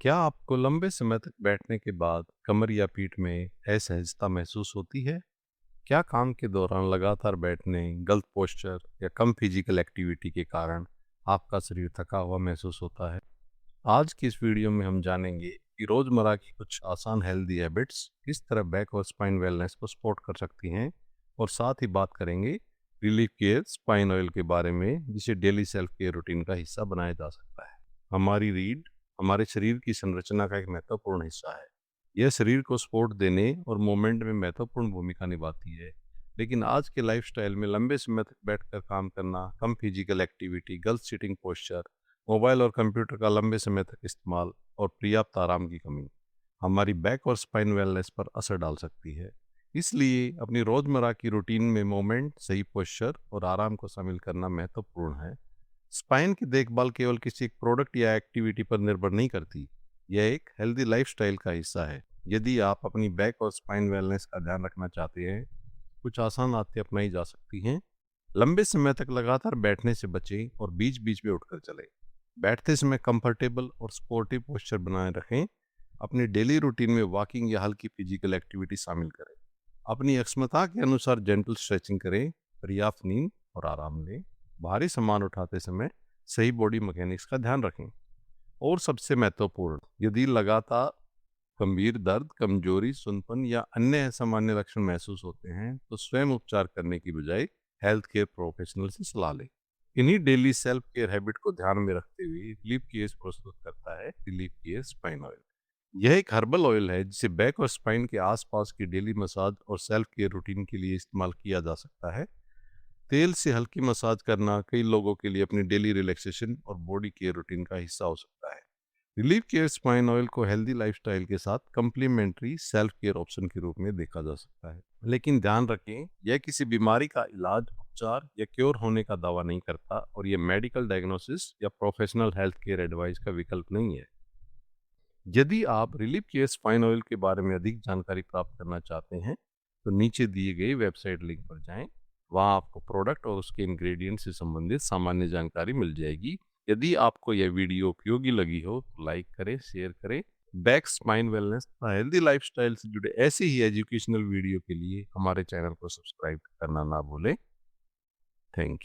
क्या आपको लंबे समय तक बैठने के बाद कमर या पीठ में असहजता महसूस होती है? क्या काम के दौरान लगातार बैठने, गलत पोस्चर या कम फिजिकल एक्टिविटी के कारण आपका शरीर थका हुआ महसूस होता है? आज की इस वीडियो में हम जानेंगे कि रोजमर्रा की कुछ आसान हेल्दी हैबिट्स किस तरह बैक और स्पाइन वेलनेस को सपोर्ट कर सकती हैं, और साथ ही बात करेंगे रिलीफ केयर स्पाइन ऑयल के बारे में, जिसे डेली सेल्फ केयर रूटीन का हिस्सा बनाया जा सकता है। हमारी रीढ़ हमारे शरीर की संरचना का एक महत्वपूर्ण हिस्सा है। यह शरीर को सपोर्ट देने और मूवमेंट में महत्वपूर्ण भूमिका निभाती है। लेकिन आज के लाइफस्टाइल में लंबे समय तक बैठकर काम करना, कम फिजिकल एक्टिविटी, गलत सिटिंग पोस्चर, मोबाइल और कंप्यूटर का लंबे समय तक इस्तेमाल और पर्याप्त आराम की कमी हमारी बैक और स्पाइन वेलनेस पर असर डाल सकती है। इसलिए अपनी रोजमर्रा की रूटीन में मूवमेंट, सही पोस्चर और आराम को शामिल करना महत्वपूर्ण है। स्पाइन की देखभाल केवल किसी एक प्रोडक्ट या एक्टिविटी पर निर्भर नहीं करती, यह एक हेल्दी लाइफस्टाइल का हिस्सा है। यदि आप अपनी बैक और स्पाइन वेलनेस का ध्यान रखना चाहते हैं, कुछ आसान आदतें अपनाई जा सकती हैं। लंबे समय तक लगातार बैठने से बचें और बीच बीच में उठकर चलें। बैठते समय कंफर्टेबल और स्पोर्टिव पोस्चर बनाए रखें। अपनी डेली रूटीन में वॉकिंग या हल्की फिजिकल एक्टिविटी शामिल करें। अपनी अक्षमता के अनुसार जेंटल स्ट्रेचिंग करें। पर्याप्त नींद और आराम लें। भारी सामान उठाते समय सही बॉडी मैकेनिक्स का ध्यान रखें। और सबसे महत्वपूर्ण, यदि लगातार गंभीर दर्द, कमजोरी, सुनपन या अन्य असामान्य लक्षण महसूस होते हैं, तो स्वयं उपचार करने की बजाय हेल्थ केयर प्रोफेशनल से सलाह लें। इन्हीं डेली सेल्फ केयर हैबिट को ध्यान में रखते हुए रिलीफ केयर प्रस्तुत करता है रिलीफ केयर स्पाइन ऑयल। यह एक हर्बल ऑयल है जिसे बैक और स्पाइन के आसपास की डेली मसाज और सेल्फ केयर रूटीन के लिए इस्तेमाल किया जा सकता है। तेल से हल्की मसाज करना कई लोगों के लिए अपनी डेली रिलैक्सेशन और बॉडी केयर रूटीन का हिस्सा हो सकता है। रिलीफ केयर स्पाइन ऑयल को हेल्दी लाइफस्टाइल के साथ कंप्लीमेंट्री सेल्फ केयर ऑप्शन के रूप में देखा जा सकता है। लेकिन ध्यान रखें, यह किसी बीमारी का इलाज, उपचार या क्योर होने का दावा नहीं करता, और यह मेडिकल डायग्नोसिस या प्रोफेशनल हेल्थ केयर एडवाइस का विकल्प नहीं है। यदि आप रिलीफ केयर स्पाइन ऑयल के बारे में अधिक जानकारी प्राप्त करना चाहते हैं, तो नीचे दिए गए वेबसाइट लिंक पर जाएं। वहां आपको प्रोडक्ट और उसके इंग्रेडिएंट से संबंधित सामान्य जानकारी मिल जाएगी। यदि आपको यह वीडियो उपयोगी लगी हो तो लाइक करें, शेयर करें। Back spine wellness healthy lifestyle से जुड़े ऐसे ही एजुकेशनल वीडियो के लिए हमारे चैनल को सब्सक्राइब करना ना भूलें। Thank you.